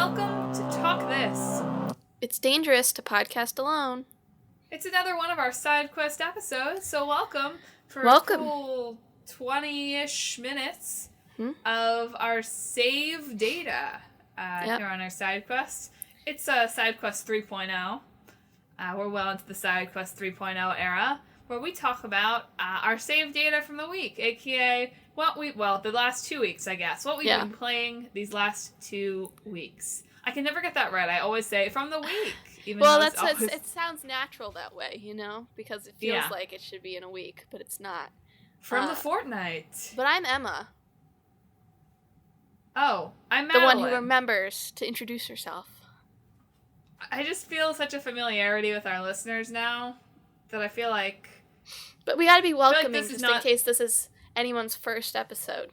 welcome to Talk This. It's dangerous to podcast alone. It's another one of our side quest episodes, so welcome for a cool 20-ish minutes of our save data here on our side quest. It's side quest 3.0. We're well into the side quest 3.0 era, where we talk about our save data from the week, aka the last 2 weeks, I guess. What we've been playing these last 2 weeks. I can never get that right. I always say from the week. Even though it sounds natural that way, because it feels like it should be in a week, but it's not. From the fortnight. But I'm Emma. Oh, I'm Madelyn. The one who remembers to introduce herself. I just feel such a familiarity with our listeners now that I feel like... But we gotta be welcoming in case this is anyone's first episode,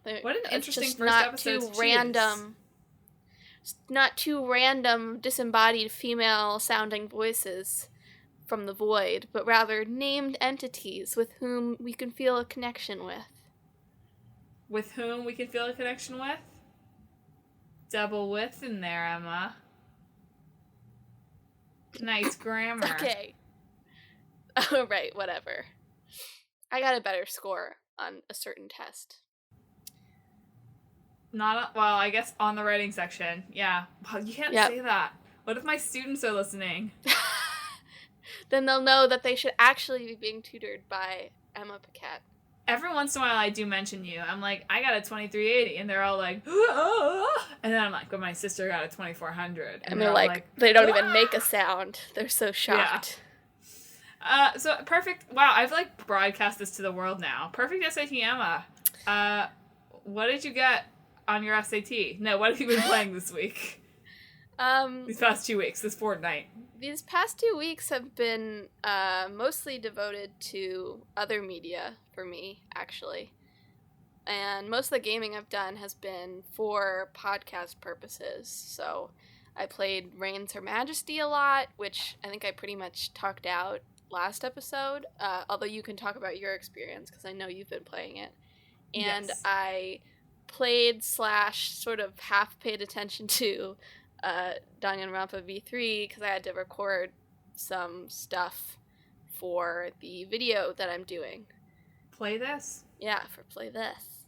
What an interesting first episode to choose. Not two random, disembodied female-sounding voices from the void, but rather named entities with whom we can feel a connection with. With whom we can feel a connection with? Double width in there, Emma. Nice grammar. Okay. Oh, right, whatever. I got a better score on a certain test. I guess on the writing section. Yeah. Well, you can't say that. What if my students are listening? Then they'll know that they should actually be being tutored by Emma Paquette. Every once in a while I do mention you. I'm like, I got a 2380, and they're all like, ah! And then I'm like, but my sister got a 2400. And they're like, they don't even make a sound. They're so shocked. Yeah. So perfect. Wow, I've broadcast this to the world now. Perfect SAT Emma. What did you get on your SAT? No, what have you been playing this week? These past 2 weeks, this fortnight. These past 2 weeks have been mostly devoted to other media for me, actually. And most of the gaming I've done has been for podcast purposes. So I played Reigns Her Majesty a lot, which I think I pretty much talked out last episode. Although you can talk about your experience, because I know you've been playing it. And yes. I played / sort of half paid attention to Danganronpa V3 because I had to record some stuff for the video that I'm doing. Play this? Yeah, for Play This.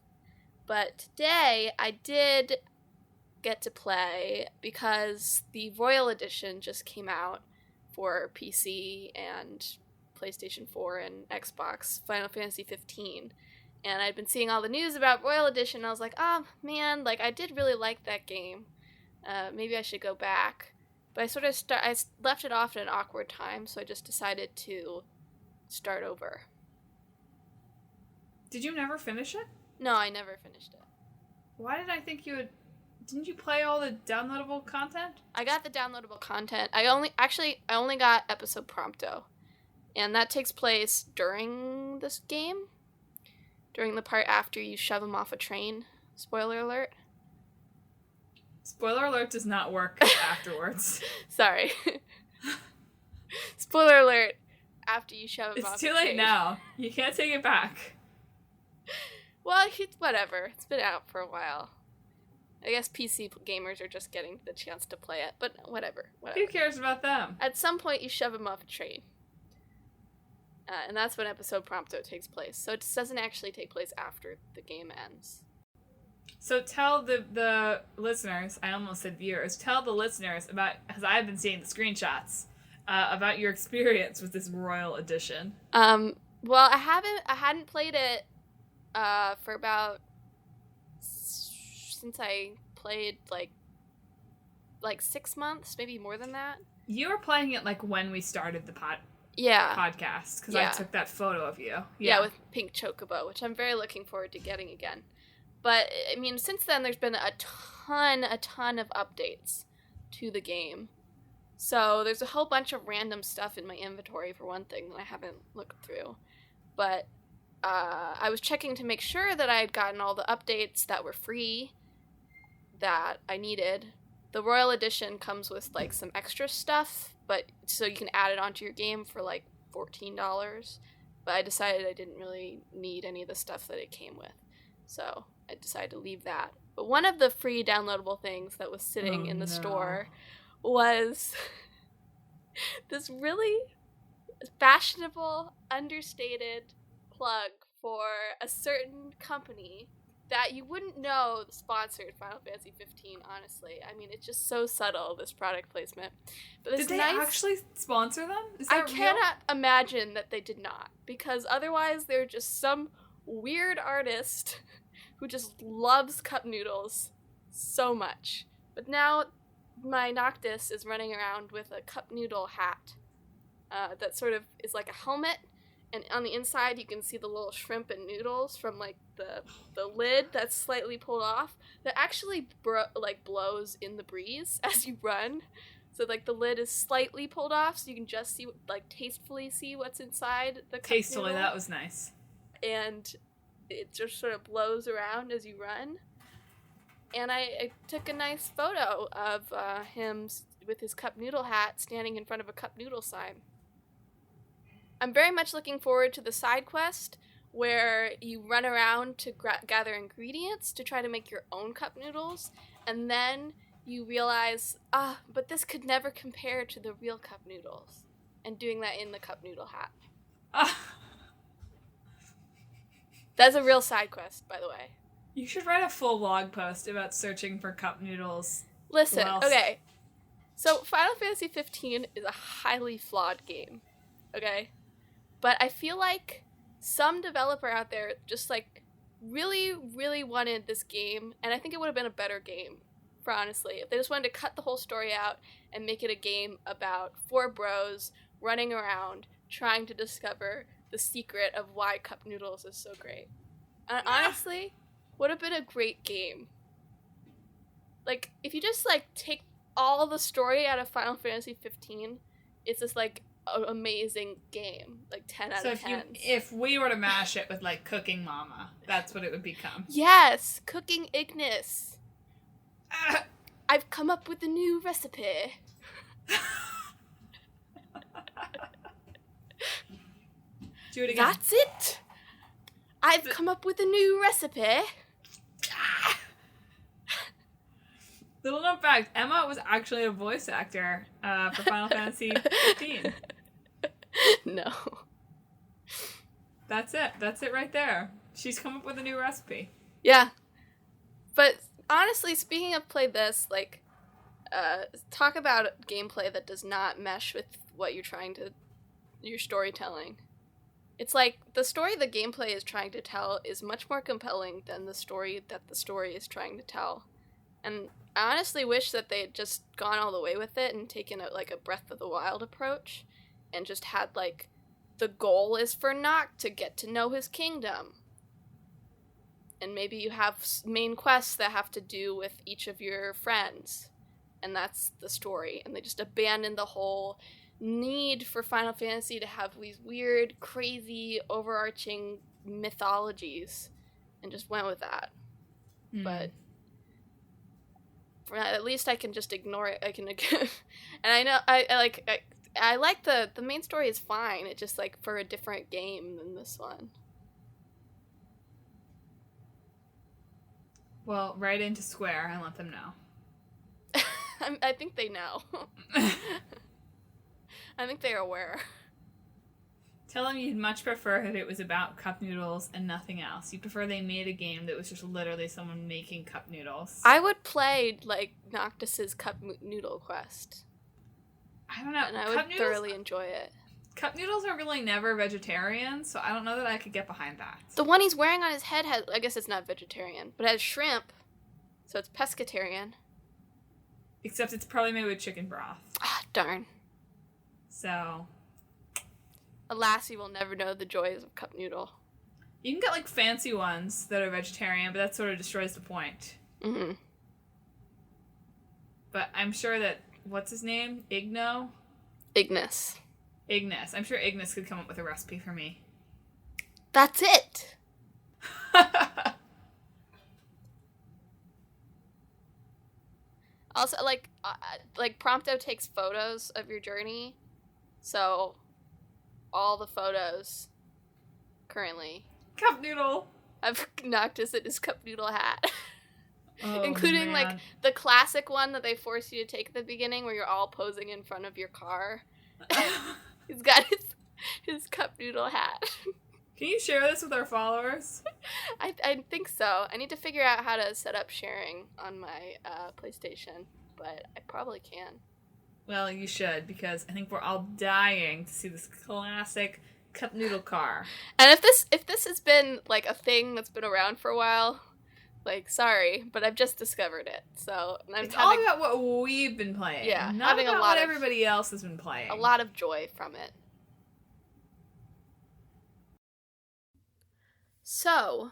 But today I did get to play because the Royal Edition just came out for PC and PlayStation 4 and Xbox, Final Fantasy 15. And I'd been seeing all the news about Royal Edition, and I was like, oh man, I did really like that game. Maybe I should go back. But I left it off at an awkward time, so I just decided to start over. Did you never finish it? No, I never finished it. Why did I think you would... Didn't you play all the downloadable content? I got the downloadable content. I only got episode Prompto. And that takes place during this game. During the part after you shove him off a train. Spoiler alert. Spoiler alert does not work afterwards. Sorry. Spoiler alert after you shove him off a train. It's too late now. You can't take it back. Well, whatever. It's been out for a while. I guess PC gamers are just getting the chance to play it, but whatever. Who cares about them? At some point, you shove him off a train. And that's when episode Prompto takes place. So it doesn't actually take place after the game ends. So tell the listeners, I almost said viewers, tell the listeners about, because I've been seeing the screenshots, about your experience with this Royal Edition. Well, I hadn't played it for about, since I played like 6 months, maybe more than that. You were playing it when we started the podcast, because I took that photo of you. Yeah, with Pink Chocobo, which I'm very looking forward to getting again. But, I mean, since then, there's been a ton of updates to the game. So there's a whole bunch of random stuff in my inventory, for one thing, that I haven't looked through. But I was checking to make sure that I had gotten all the updates that were free that I needed. The Royal Edition comes with, some extra stuff, but so you can add it onto your game for, $14. But I decided I didn't really need any of the stuff that it came with. So I decided to leave that one of the free downloadable things that was sitting in the store was this really fashionable, understated plug for a certain company that you wouldn't know sponsored Final Fantasy 15, honestly. I mean, it's just so subtle, this product placement. But did they actually sponsor them? Is that real? Cannot imagine that they did not, because otherwise they're just some weird artist who just loves cup noodles so much. But now my Noctis is running around with a cup noodle hat that sort of is like a helmet, and on the inside you can see the little shrimp and noodles from like the lid that's slightly pulled off that actually blows in the breeze as you run. So like the lid is slightly pulled off, so you can just see, like, tastefully see what's inside the cup Tastefully, noodle. that was nice. And it just sort of blows around as you run. And I took a nice photo of him with his cup noodle hat standing in front of a cup noodle sign. I'm very much looking forward to the side quest where you run around to gather ingredients to try to make your own cup noodles, and then you realize, but this could never compare to the real cup noodles, and doing that in the cup noodle hat. That's a real side quest, by the way. You should write a full blog post about searching for cup noodles. Listen, okay. So Final Fantasy 15 is a highly flawed game, okay? But I feel like some developer out there just, like, really, really wanted this game, and I think it would have been a better game, for honestly. If they just wanted to cut the whole story out and make it a game about 4 bros running around trying to discover the secret of why cup noodles is so great. And honestly, would have been a great game. Like, if you just, like, take all the story out of Final Fantasy 15, it's just, like, an amazing game. Like, 10 out of 10. So if we were to mash it with, like, Cooking Mama, that's what it would become. Yes! Cooking Ignis. I've come up with a new recipe. Do it again. That's it! I've come up with a new recipe. Little known fact, Emma was actually a voice actor for Final Fantasy 15. No. That's it. That's it right there. She's come up with a new recipe. Yeah. But honestly, speaking of play this, like, talk about gameplay that does not mesh with what you're trying to, your storytelling. It's like, the story the gameplay is trying to tell is much more compelling than the story that the story is trying to tell. And I honestly wish that they had just gone all the way with it and taken a Breath of the Wild approach and just had, like, the goal is for Noct to get to know his kingdom. And maybe you have main quests that have to do with each of your friends. And that's the story. And they just abandoned the whole need for Final Fantasy to have these weird, crazy, overarching mythologies. And just went with that. Mm. But at least I can just ignore it. I can, and I know, I like the main story is fine. It's just, like, for a different game than this one. Well, write into Square and let them know. I think they know. I think they're aware. Tell them you'd much prefer that it was about cup noodles and nothing else. You prefer they made a game that was just literally someone making cup noodles. I would play, like, Noctis's cup noodle quest. I don't know. And I would thoroughly enjoy it. Cup noodles are really never vegetarian, so I don't know that I could get behind that. The one he's wearing on his head has, I guess it's not vegetarian, but it has shrimp, so it's pescatarian. Except it's probably made with chicken broth. Ah, darn. So. Alas, you will never know the joys of cup noodle. You can get, like, fancy ones that are vegetarian, but that sort of destroys the point. Mm-hmm. But I'm sure that, what's his name? Ignis. I'm sure Ignis could come up with a recipe for me. That's it! Also, like Prompto takes photos of your journey, so all the photos currently Cup noodle! of Noctis in his cup noodle hat. Including, like, the classic one that they force you to take at the beginning where you're all posing in front of your car. He's got his cup noodle hat. Can you share this with our followers? I think so. I need to figure out how to set up sharing on my PlayStation, but I probably can. Well, you should, because I think we're all dying to see this classic cup noodle car. And if this has been, like, a thing that's been around for a while, like, sorry, but I've just discovered it. So it's all about what we've been playing. Yeah, not having about a lot what of everybody else has been playing. A lot of joy from it. So,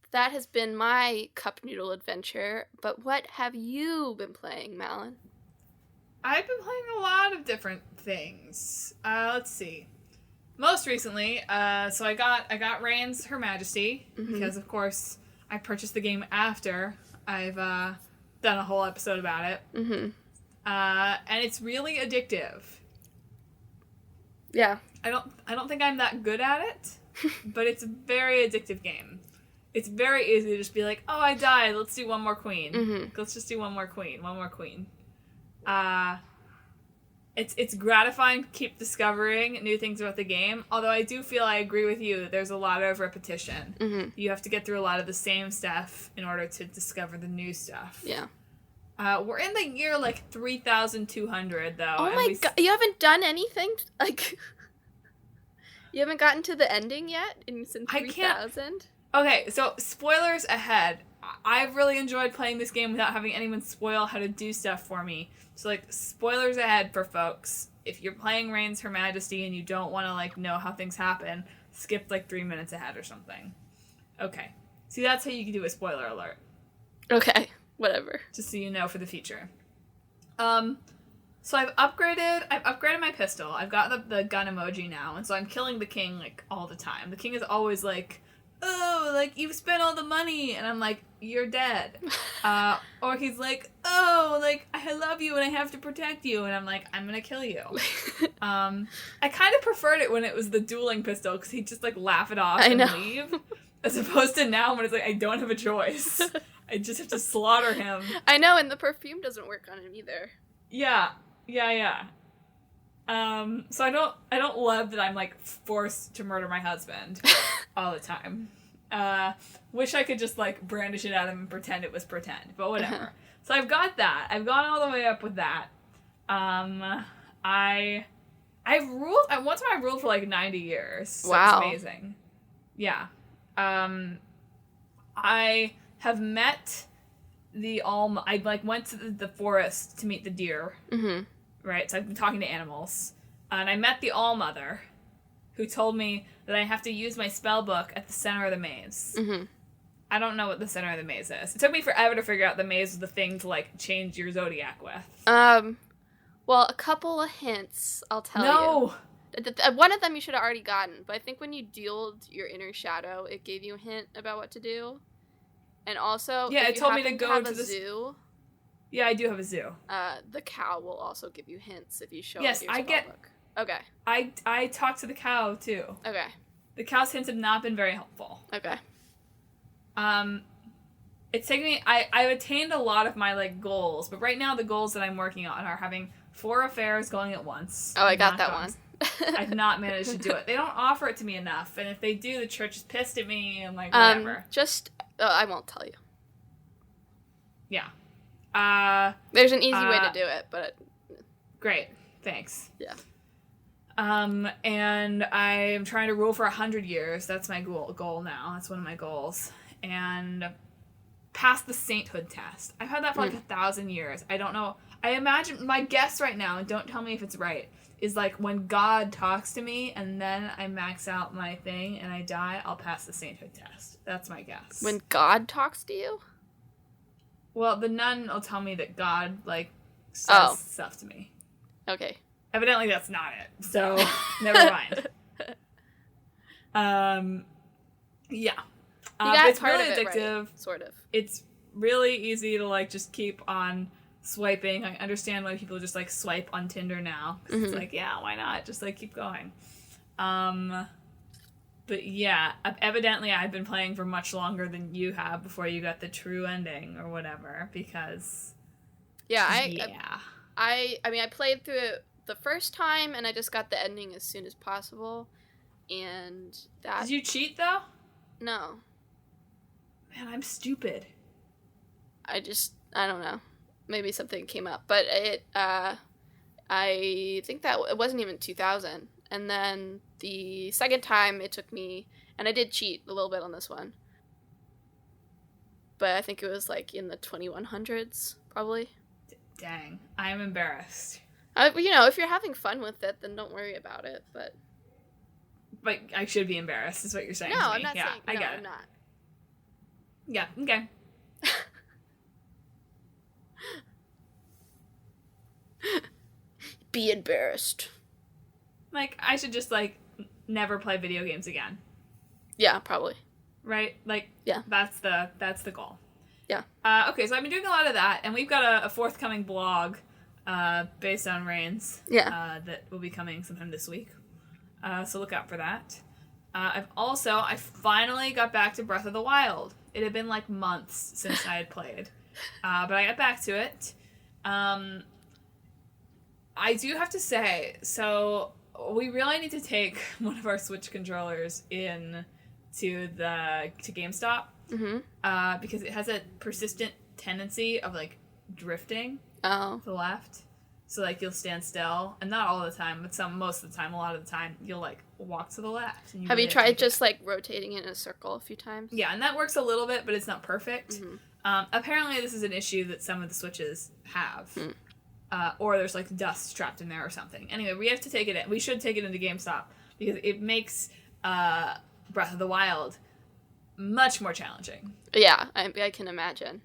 that has been my cup noodle adventure, but what have you been playing, Madelyn? I've been playing a lot of different things. Let's see. Most recently, so I got Reigns Her Majesty, because of course I purchased the game after I've done a whole episode about it. And it's really addictive. Yeah. I don't think I'm that good at it. But it's a very addictive game. It's very easy to just be like, oh, I died. Let's do one more queen. Let's just do one more queen. It's gratifying to keep discovering new things about the game. Although I do feel I agree with you that there's a lot of repetition. You have to get through a lot of the same stuff in order to discover the new stuff. Yeah. We're in the year, like, 3,200, though. Oh my god. You haven't done anything? Like... You haven't gotten to the ending yet since 3000? Okay, so spoilers ahead. I've really enjoyed playing this game without having anyone spoil how to do stuff for me. So, like, spoilers ahead for folks. If you're playing Reigns Her Majesty and you don't want to, like, know how things happen, skip, like, 3 minutes ahead or something. Okay. See, that's how you can do a spoiler alert. Okay, whatever. Just so you know for the future. So I've upgraded my pistol. I've got the gun emoji now, and so I'm killing the king, like, all the time. The king is always like, oh, like, you've spent all the money, and I'm like, you're dead. Or he's like, oh, like, I love you and I have to protect you, and I'm like, I'm gonna kill you. I kind of preferred it when it was the dueling pistol, because he'd just, like, laugh it off and leave, as opposed to now when it's like, I don't have a choice. I just have to slaughter him. I know, and the perfume doesn't work on him either. Yeah. So I don't love that I'm, like, forced to murder my husband all the time. Wish I could just, like, brandish it at him and pretend it was pretend, but whatever. So I've got that. I've gone all the way up with that. I've ruled, one time I ruled for, like, 90 years. So wow. It's amazing. Yeah. I have met I, like, went to the forest to meet the deer. Right, so I've been talking to animals. And I met the All-Mother, who told me that I have to use my spell book at the center of the maze. I don't know what the center of the maze is. It took me forever to figure out the maze was the thing to, like, change your zodiac with. Well, a couple of hints, I'll tell you. No! One of them you should have already gotten, but I think when you dueled your inner shadow, it gave you a hint about what to do. And also, yeah, it told me to go to the zoo. Yeah, I do have a zoo. The cow will also give you hints if you show yes, it your spellbook. Okay. I talked to the cow, too. Okay. The cow's hints have not been very helpful. Okay. It's taken me... I've attained a lot of my, like, goals, but right now the goals that I'm working on are having 4 affairs going at once. Oh, I got that one. I've not managed to do it. They don't offer it to me enough, and if they do, the church is pissed at me, and, like, whatever. I won't tell you. Yeah. There's an easy way to do it, but... Great. Thanks. Yeah. And I'm trying to rule for 100 years. That's my goal now. That's one of my goals. And pass the sainthood test. I've had that for, like, 1,000 years. I don't know. I imagine... My guess right now, and don't tell me if it's right, is, like, when God talks to me, and then I max out my thing, and I die, I'll pass the sainthood test. That's my guess. When God talks to you? Well, the nun will tell me that God, like, says stuff to me. Okay. Evidently that's not it, so never mind. Yeah. It's really addictive. Right, sort of. It's really easy to, like, just keep on swiping. I understand why people just, like, swipe on Tinder now. 'Cause it's like, yeah, why not? Just, like, keep going. But yeah, evidently I've been playing for much longer than you have before you got the true ending or whatever, because... Yeah, I mean, I played through it the first time, and I just got the ending as soon as possible, and that... Did you cheat, though? No. Man, I'm stupid. I don't know. Maybe something came up, but I think that it wasn't even 2000. And then the second time it took me, and I did cheat a little bit on this one, but I think it was like in the 2100s, probably. Dang, I am embarrassed. If you're having fun with it, then don't worry about it, but I should be embarrassed, is what you're saying. No, to me. I'm not saying, I get it. I'm not. Yeah, okay. Be embarrassed. Like, I should just, like, never play video games again. Yeah, probably. Right? Like, yeah. That's the goal. Yeah. Okay, so I've been doing a lot of that, and we've got a forthcoming blog based on Reigns. Yeah. That will be coming sometime this week. So look out for that. I finally got back to Breath of the Wild. It had been, like, months since I had played. But I got back to it. I do have to say, so we really need to take one of our Switch controllers in to GameStop. Mm-hmm. Because it has a persistent tendency of, like, drifting to the left. So, like, you'll stand still, and not all the time, but most of the time, a lot of the time, you'll, like, walk to the left. And have you tried just, like, rotating it in a circle a few times? Yeah, and that works a little bit, but it's not perfect. Mm-hmm. Apparently, this is an issue that some of the Switches have. Or there's, like, dust trapped in there or something. Anyway, we have to take it in. We should take it into GameStop, because it makes Breath of the Wild much more challenging. Yeah, I can imagine.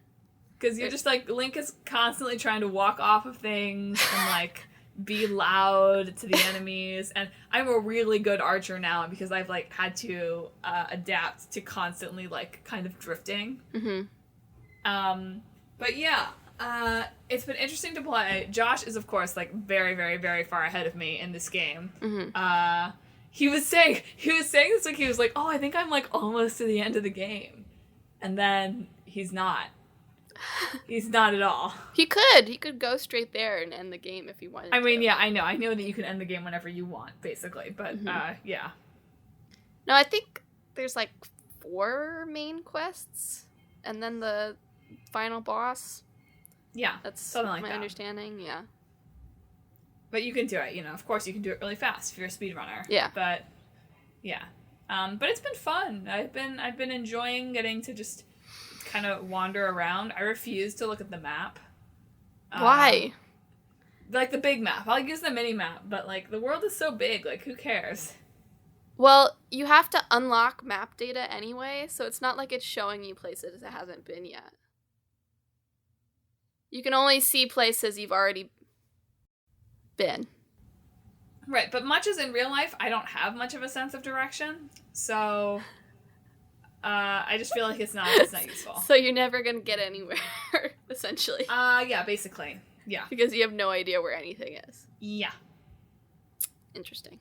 Because you're just, like, Link is constantly trying to walk off of things and, like, be loud to the enemies. And I'm a really good archer now because I've, like, had to adapt to constantly, like, kind of drifting. Mm-hmm. But yeah, it's been interesting to play. Josh is, of course, like, very, very, very far ahead of me in this game. Mm-hmm. He was saying this week, he was like, oh, I think I'm, like, almost to the end of the game. And then he's not. He's not at all. He could go straight there and end the game if he wanted I mean, to. yeah, I know that you can end the game whenever you want, basically, but, yeah. No, I think there's, like, 4 main quests, and then the final boss. Yeah, that's something like my that. understanding, yeah. But you can do it, of course you can do it really fast if you're a speedrunner. Yeah. But, yeah. But it's been fun. I've been enjoying getting to just kind of wander around. I refuse to look at the map. Why? Like the big map. I'll use the mini map, but like the world is so big, like who cares? Well, you have to unlock map data anyway, so it's not like it's showing you places it hasn't been yet. You can only see places you've already been. Right, but much as in real life, I don't have much of a sense of direction, so I just feel like it's not useful. So you're never gonna get anywhere, essentially. Yeah, basically. Yeah. Because you have no idea where anything is. Yeah. Interesting.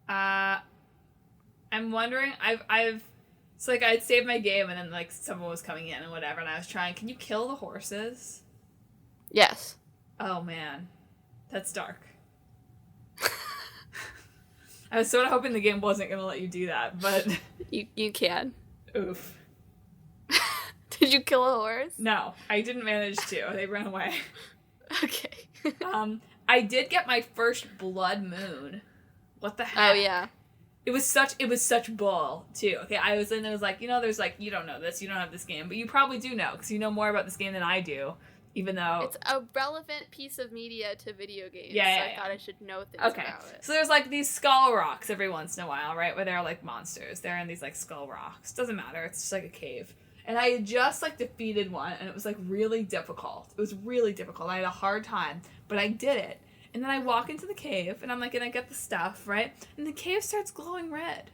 I'm wondering, so like I'd saved my game and then like someone was coming in and whatever and I was trying, can you kill the horses? Yes. Oh man. That's dark. I was sort of hoping the game wasn't going to let you do that, but... You can. Oof. Did you kill a horse? No, I didn't manage to. They ran away. Okay. I did get my first blood moon. What the heck? Oh, yeah. It was such bull, too. Okay, I was like, there's like, you don't know this, you don't have this game, but you probably do know, because you know more about this game than I do. Even though... It's a relevant piece of media to video games, so I thought I should know things about it. So there's, like, these skull rocks every once in a while, right? Where they're, like, monsters. They're in these, like, skull rocks. Doesn't matter. It's just, like, a cave. And I had just, like, defeated one, and it was, like, really difficult. It was really difficult. I had a hard time, but I did it. And then I walk into the cave, and I'm, like, gonna get the stuff, right? And the cave starts glowing red.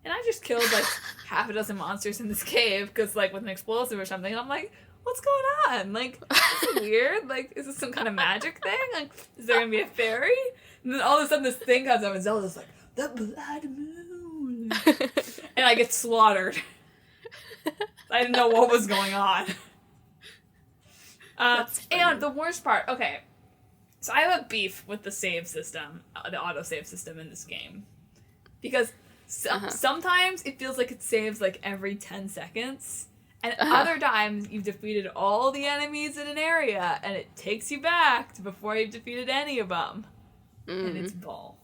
And I just killed, like, half a dozen monsters in this cave, because, like, with an explosive or something, and I'm like... What's going on? Like, this is weird. Like, is this some kind of magic thing? Like, is there gonna be a fairy? And then all of a sudden this thing comes up and Zelda's like, the blood moon. and I get slaughtered. I didn't know what was going on. And the worst part, okay, so I have a beef with the save system, the autosave system in this game. Because sometimes it feels like it saves like every 10 seconds. And other times you've defeated all the enemies in an area and it takes you back to before you've defeated any of them. And it's bull.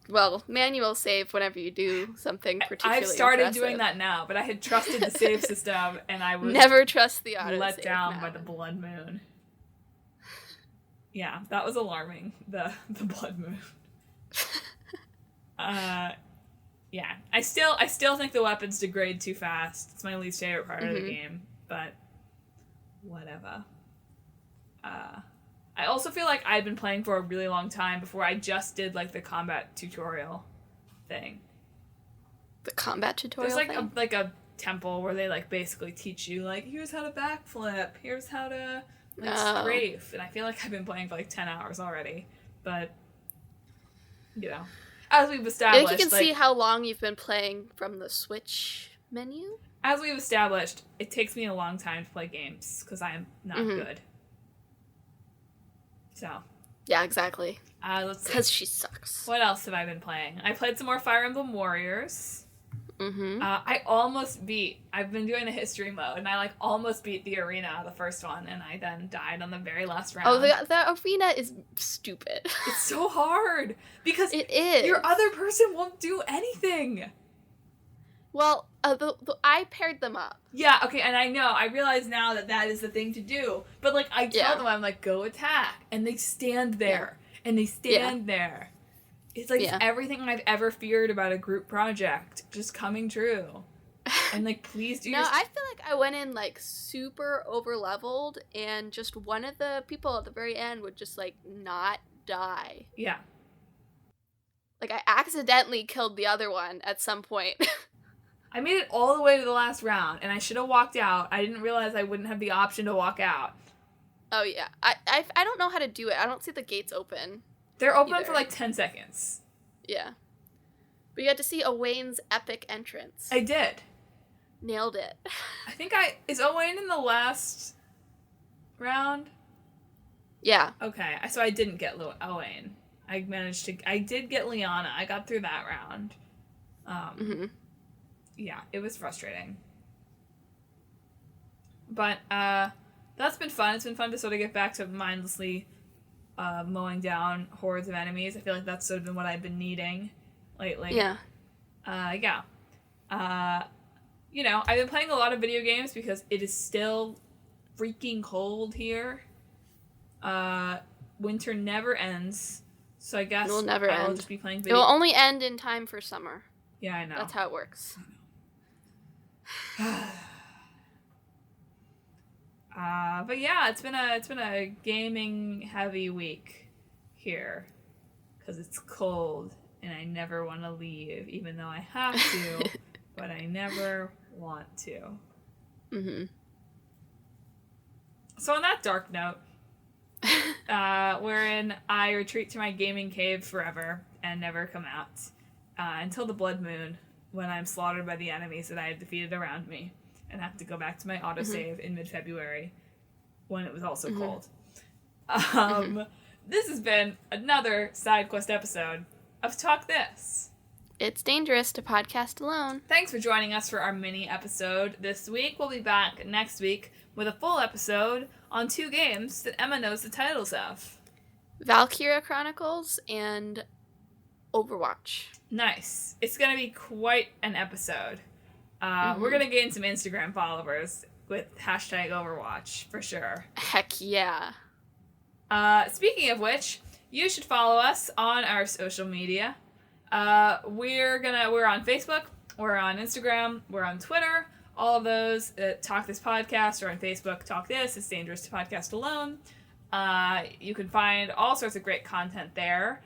Well, manual save whenever you do something particularly I've started impressive. doing that now, but I had trusted the save system and I was never trust the auto let save, down by the blood moon. Yeah, that was alarming. The blood moon. Yeah, I still think the weapons degrade too fast. It's my least favorite part of the game, but whatever. I also feel like I've been playing for a really long time before I just did like the combat tutorial thing. The combat tutorial. There's like a temple where they like basically teach you like here's how to backflip, here's how to like strafe, and I feel like I've been playing for like 10 hours already, but you know. As we've established, I think you can see how long you've been playing from the Switch menu. As we've established, it takes me a long time to play games because I'm not good. So. Yeah, exactly. Let's see. Because she sucks. What else have I been playing? I played some more Fire Emblem Warriors. I've been doing the history mode, and I like almost beat the arena, the first one, and I then died on the very last round. Oh, the arena is stupid. It's so hard because it is. Your other person won't do anything. Well, I paired them up. Yeah, okay, and I realize now that is the thing to do. But like I tell them, I'm like, go attack, and they stand there, and they stand there. It's like it's everything I've ever feared about a group project just coming true. And like, please do. I feel like I went in like super over leveled, and just one of the people at the very end would just like not die. Yeah. Like I accidentally killed the other one at some point. I made it all the way to the last round, and I should have walked out. I didn't realize I wouldn't have the option to walk out. Oh yeah, I don't know how to do it. I don't see the gates open. They're open for like 10 seconds. Yeah. But you got to see Owain's epic entrance. I did. Nailed it. I think is Owain in the last round? Yeah. Okay, so I didn't get Owain. I did get Liana. I got through that round. Yeah, it was frustrating. But that's been fun. It's been fun to sort of get back to mindlessly mowing down hordes of enemies. I feel like that's sort of been what I've been needing lately. Yeah. You know, I've been playing a lot of video games because it is still freaking cold here. Winter never ends, so I guess I'll just be playing video. It will only end in time for summer. Yeah, I know. That's how it works. But yeah, it's been a gaming heavy week here because it's cold and I never want to leave, even though I have to, but I never want to. So on that dark note, wherein I retreat to my gaming cave forever and never come out until the blood moon, when I'm slaughtered by the enemies that I had defeated around me and have to go back to my autosave in mid-February when it was also cold. This has been another side quest episode of Talk This. It's dangerous to podcast alone. Thanks for joining us for our mini episode this week. We'll be back next week with a full episode on 2 games that Emma knows the titles of. Valkyria Chronicles and Overwatch. Nice. It's going to be quite an episode. We're going to gain some Instagram followers with hashtag Overwatch, for sure. Heck yeah. Speaking of which, you should follow us on our social media. We're on Facebook, we're on Instagram, we're on Twitter. All of those Talk This Podcast are on Facebook. Talk This, it's dangerous to podcast alone. You can find all sorts of great content there,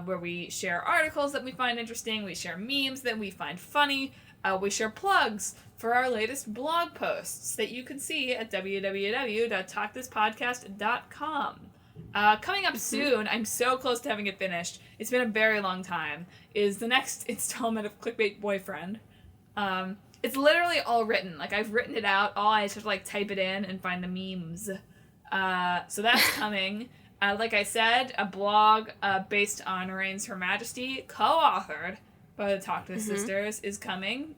where we share articles that we find interesting, we share memes that we find funny, we share plugs for our latest blog posts that you can see at www.talkthispodcast.com. Coming up soon, I'm so close to having it finished. It's been a very long time. Is the next installment of Clickbait Boyfriend. It's literally all written. Like, I've written it out. All I just have to, like, type it in and find the memes. So that's coming. Like I said, a blog based on Reigns Her Majesty, co-authored by the Talk to the Sisters, is coming.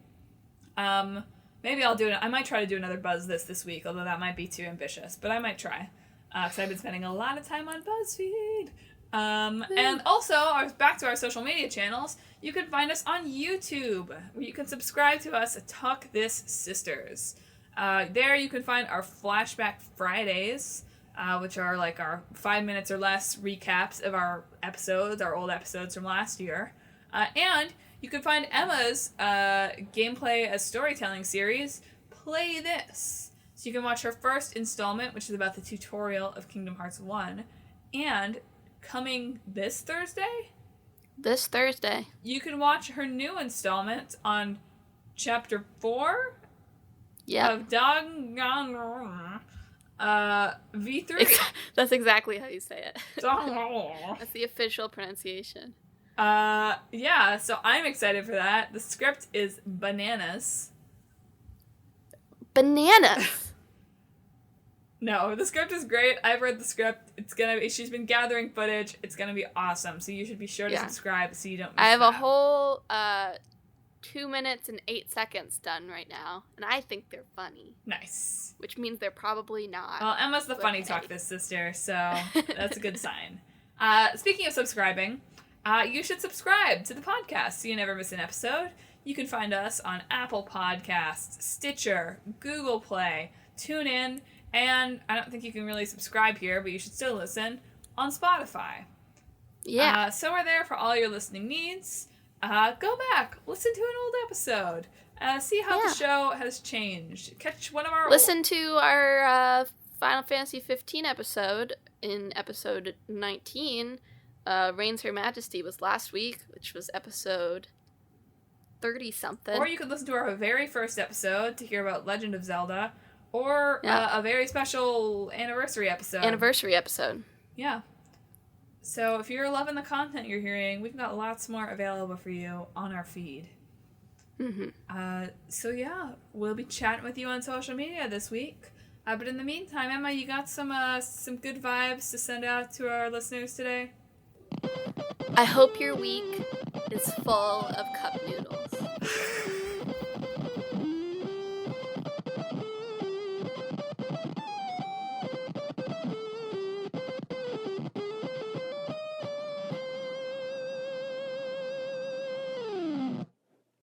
Maybe I'll do it. I might try to do another Buzz this week, although that might be too ambitious. But I might try. Because I've been spending a lot of time on BuzzFeed. And also, back to our social media channels, you can find us on YouTube, where you can subscribe to us at Talk This Sisters. There you can find our Flashback Fridays, which are like our 5 minutes or less recaps of our episodes, our old episodes from last year. And you can find Emma's gameplay as storytelling series, Play This. So you can watch her first installment, which is about the tutorial of Kingdom Hearts 1. And coming this Thursday? This Thursday. You can watch her new installment on Chapter 4 of Danganronpa V3. That's exactly how you say it. That's the official pronunciation. Yeah, so I'm excited for that. The script is bananas. Bananas? No, the script is great. I've read the script. She's been gathering footage. It's gonna be awesome. So you should be sure to subscribe so you don't miss I have that. a whole 2 minutes and 8 seconds done right now, and I think they're funny. Nice. Which means they're probably not. Well, Emma's the funny Talk This Sister, so that's a good sign. Speaking of subscribing, you should subscribe to the podcast so you never miss an episode. You can find us on Apple Podcasts, Stitcher, Google Play, TuneIn, and I don't think you can really subscribe here, but you should still listen on Spotify. Yeah. So we're there for all your listening needs. Go back, listen to an old episode, see how the show has changed. Catch one of our Listen to our Final Fantasy 15 episode. In episode 19, Reigns Her Majesty was last week, which was episode 30-something. Or you could listen to our very first episode to hear about Legend of Zelda, or a very special anniversary episode. Yeah. So if you're loving the content you're hearing, we've got lots more available for you on our feed. So yeah, we'll be chatting with you on social media this week. But in the meantime, Emma, you got some good vibes to send out to our listeners today? I hope your week is full of cup noodles.